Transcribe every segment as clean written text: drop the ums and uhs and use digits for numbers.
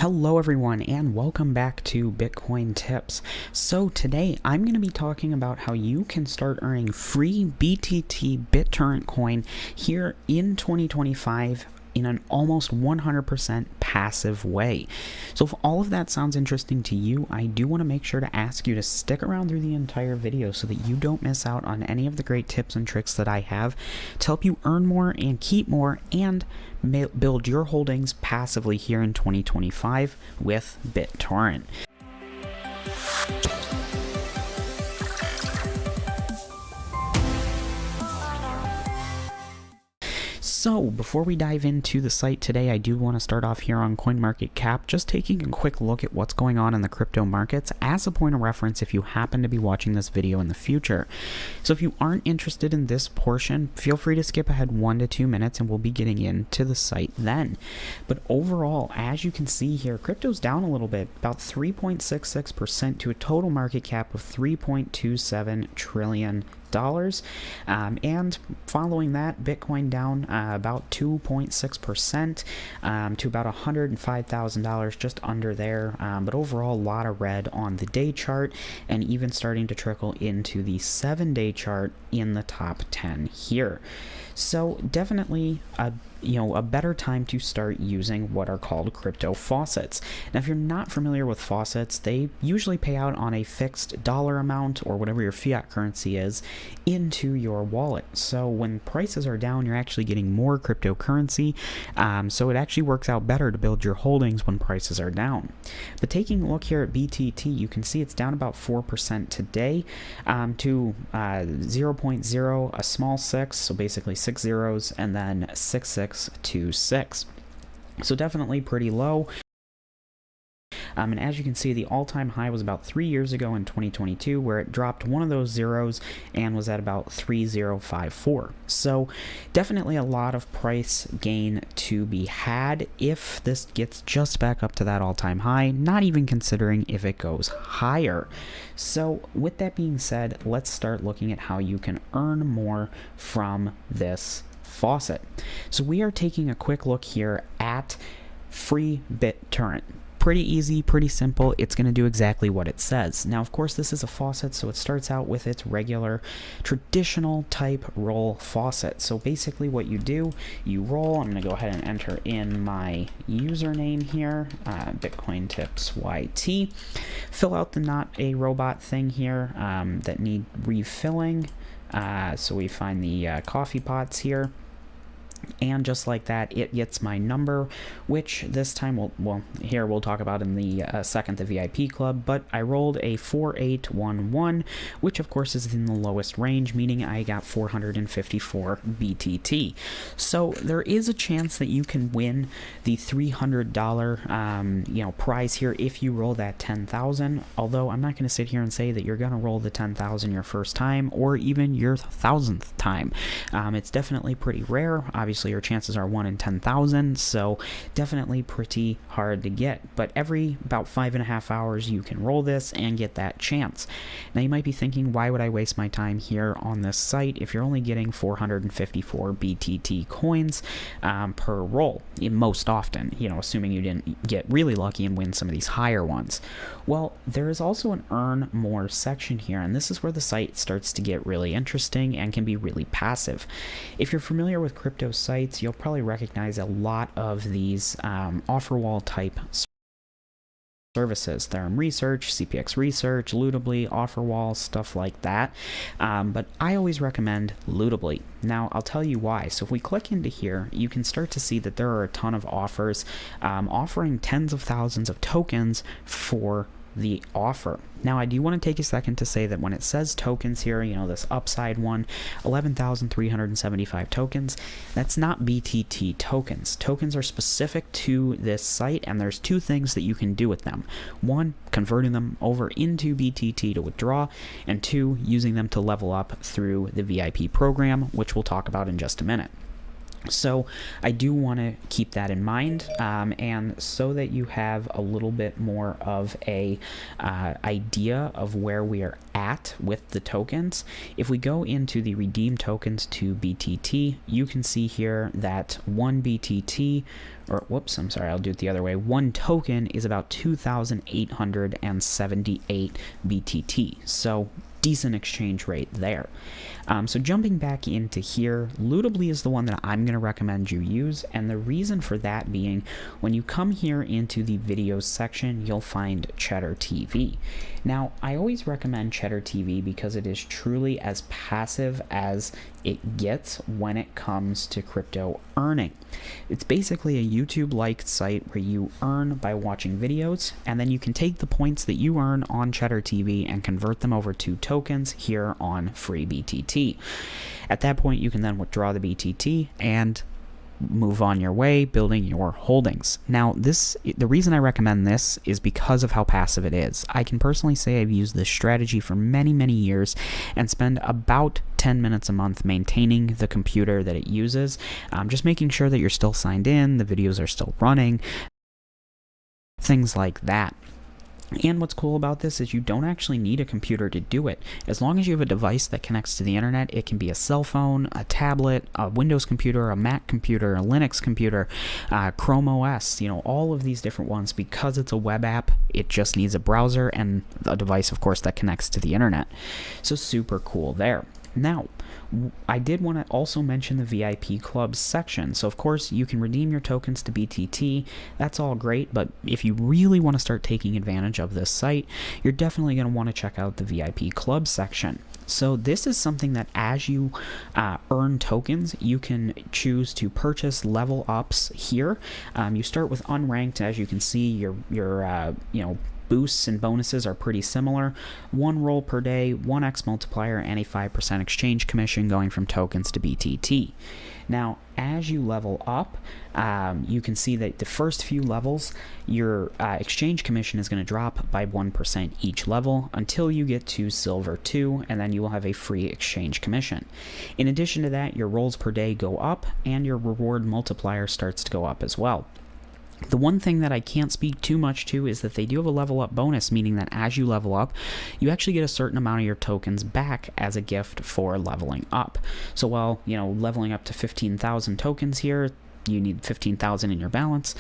Hello everyone and welcome back to Bitcoin Tips. So today I'm going to be talking about how you can start earning free BTT BitTorrent coin here in 2025 in an almost 100% passive way. So if all of that sounds interesting to you, I do want to make sure to ask you to stick around through the entire video so that you don't miss out on any of the great tips and tricks that I have to help you earn more and keep more and build your holdings passively here in 2025 with BitTorrent. So before we dive into the site today, I do want to start off here on CoinMarketCap, just taking a quick look at what's going on in the crypto markets as a point of reference if you happen to be watching this video in the future. So if you aren't interested in this portion, feel free to skip ahead 1 to 2 minutes and we'll be getting into the site then. But overall, as you can see here, crypto's down a little bit, about 3.66% to a total market cap of $3.27 trillion. And following that, Bitcoin down about 2.6% to about $105,000, just under there. But overall, a lot of red on the day chart and even starting to trickle into the 7-day chart in the top 10 here. So definitely a better time to start using what are called crypto faucets. Now, if you're not familiar with faucets, they usually pay out on a fixed dollar amount or whatever your fiat currency is into your wallet. So when prices are down, you're actually getting more cryptocurrency. So it actually works out better to build your holdings when prices are down. But taking a look here at BTT, you can see it's down about 4% today to 0.0, a small 6, so basically 6 zeros, and then 6626. So definitely pretty low. And as you can see, the all-time high was about 3 years ago in 2022, where it dropped one of those zeros and was at about 3054. So definitely a lot of price gain to be had if this gets just back up to that all-time high, not even considering if it goes higher. So with that being said, let's start looking at how you can earn more from this faucet. So we are taking a quick look here at free BitTorrent. Pretty easy, pretty simple. It's going to do exactly what it says. Now, of course, this is a faucet, so it starts out with its regular traditional type roll faucet. So basically what you do, you roll. I'm going to go ahead and enter in my username here, Bitcoin Tips YT. Fill out the not a robot thing here that need refilling. So we find the coffee pots here. And just like that, it gets my number, which this time we'll talk about in the second, the VIP club, but I rolled a 4811, which of course is in the lowest range, meaning I got 454 BTT. So there is a chance that you can win the $300 prize here if you roll that 10,000, although I'm not going to sit here and say that you're going to roll the 10,000 your first time or even your 1,000th time. It's definitely pretty rare. Obviously, your chances are 1 in 10,000, so definitely pretty hard to get. But every about 5.5 hours, you can roll this and get that chance. Now, you might be thinking, why would I waste my time here on this site if you're only getting 454 BTT coins per roll, most often, assuming you didn't get really lucky and win some of these higher ones. Well, there is also an earn more section here, and this is where the site starts to get really interesting and can be really passive. If you're familiar with crypto sites, you'll probably recognize a lot of these offer wall type services. Ethereum Research, CPX Research, Lootably, Offerwall, stuff like that. But I always recommend Lootably. Now, I'll tell you why. So if we click into here, you can start to see that there are a ton of offers offering tens of thousands of tokens for the offer. Now, I do want to take a second to say that when it says tokens here, this upside one, 11,375 tokens, that's not BTT tokens. Tokens are specific to this site, and there's two things that you can do with them. One, converting them over into BTT to withdraw, and two, using them to level up through the VIP program, which we'll talk about in just a minute. So I do want to keep that in mind, and so that you have a little bit more of a idea of where we are at with the tokens. If we go into the redeem tokens to BTT, you can see here that one BTT, or whoops, I'm sorry, I'll do it the other way. One token is about 2,878 BTT. So decent exchange rate there. So jumping back into here, Lootably is the one that I'm going to recommend you use, and the reason for that being, when you come here into the videos section, you'll find Cheddar TV. Now, I always recommend Cheddar TV because it is truly as passive as it gets when it comes to crypto earning. It's basically a YouTube-like site where you earn by watching videos, and then you can take the points that you earn on Cheddar TV and convert them over to tokens here on free BTT. At that point, you can then withdraw the BTT and move on your way building your holdings. Now, the reason I recommend this is because of how passive it is. I can personally say I've used this strategy for many years and spend about 10 minutes a month maintaining the computer that it uses, just making sure that you're still signed in, the videos are still running, things like that. And what's cool about this is you don't actually need a computer to do it. As long as you have a device that connects to the internet, it can be a cell phone, a tablet, a Windows computer, a Mac computer, a Linux computer, Chrome OS, all of these different ones. Because it's a web app, it just needs a browser and a device, of course, that connects to the internet. So super cool there. Now, I did want to also mention the VIP Clubs section. So, of course, you can redeem your tokens to BTT. That's all great, but if you really want to start taking advantage of this site, you're definitely going to want to check out the VIP Clubs section. So this is something that as you earn tokens, you can choose to purchase level ups here. You start with unranked. As you can see, your boosts and bonuses are pretty similar. 1 roll per day, 1x multiplier, and a 5% exchange commission going from tokens to BTT. Now, as you level up, you can see that the first few levels, your exchange commission is going to drop by 1% each level until you get to Silver 2, and then you will have a free exchange commission. In addition to that, your rolls per day go up, and your reward multiplier starts to go up as well. The one thing that I can't speak too much to is that they do have a level up bonus, meaning that as you level up, you actually get a certain amount of your tokens back as a gift for leveling up. So while, leveling up to 15,000 tokens here, you need 15,000 in your balance.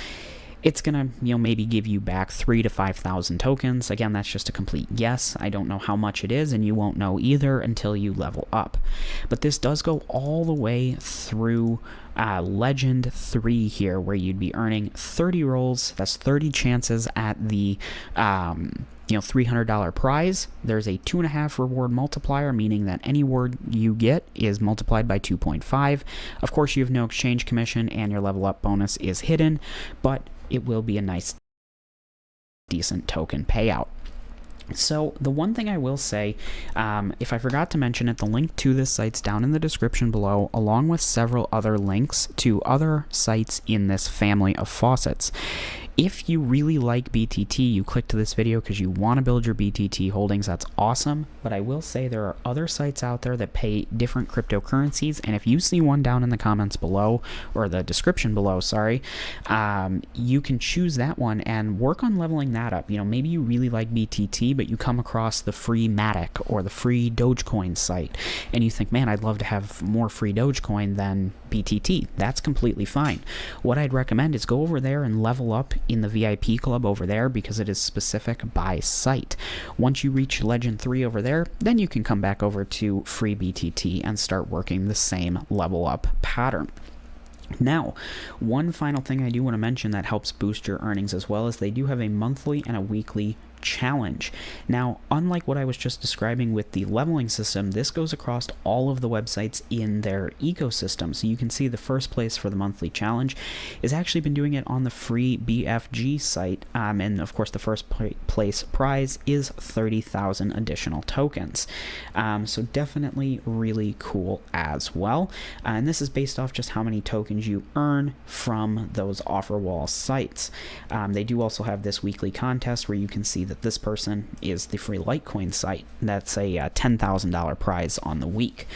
It's gonna, maybe give you back 3,000 to 5,000 tokens. Again, that's just a complete guess. I don't know how much it is, and you won't know either until you level up. But this does go all the way through Legend 3 here, where you'd be earning 30 rolls. That's 30 chances at the $300 prize. There's a 2.5 reward multiplier, meaning that any reward you get is multiplied by 2.5. Of course, you have no exchange commission, and your level up bonus is hidden, but it will be a nice, decent token payout. So the one thing I will say, if I forgot to mention it, the link to this site's down in the description below, along with several other links to other sites in this family of faucets. If you really like BTT, you click to this video because you want to build your BTT holdings. That's awesome. But I will say there are other sites out there that pay different cryptocurrencies. And if you see one down in the comments below, or the description below, sorry, you can choose that one and work on leveling that up. Maybe you really like BTT, but you come across the free Matic or the free Dogecoin site, and you think, man, I'd love to have more free Dogecoin than BTT. That's completely fine. What I'd recommend is go over there and level up in the VIP club over there, because it is specific by site. Once you reach Legend 3 over there, then you can come back over to free BTT and start working the same level up pattern. Now, one final thing I do want to mention that helps boost your earnings as well is they do have a monthly and a weekly challenge. Now, unlike what I was just describing with the leveling system, this goes across all of the websites in their ecosystem. So you can see the first place for the monthly challenge is actually been doing it on the free BFG site, and of course the first place prize is 30,000 additional tokens. So definitely really cool as well, and this is based off just how many tokens you earn from those offer wall sites. They do also have this weekly contest where you can see that this person is the free litecoin site. That's a $10,000 prize on the week.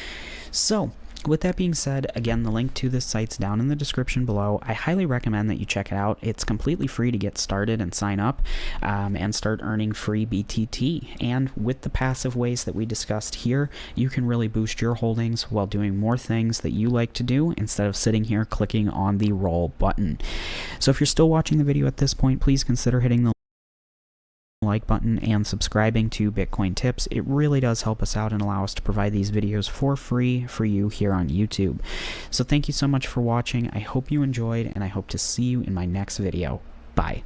So With that being said, again, the link to this site's down in the description below. I highly recommend that you check it out. It's completely free to get started and sign up and start earning free BTT. And with the passive ways that we discussed here, you can really boost your holdings while doing more things that you like to do instead of sitting here clicking on the roll button. So if you're still watching the video at this point, please consider hitting the like button and subscribing to Bitcoin Tips. It really does help us out and allow us to provide these videos for free for you here on YouTube. So thank you so much for watching. I hope you enjoyed, and I hope to see you in my next video. Bye.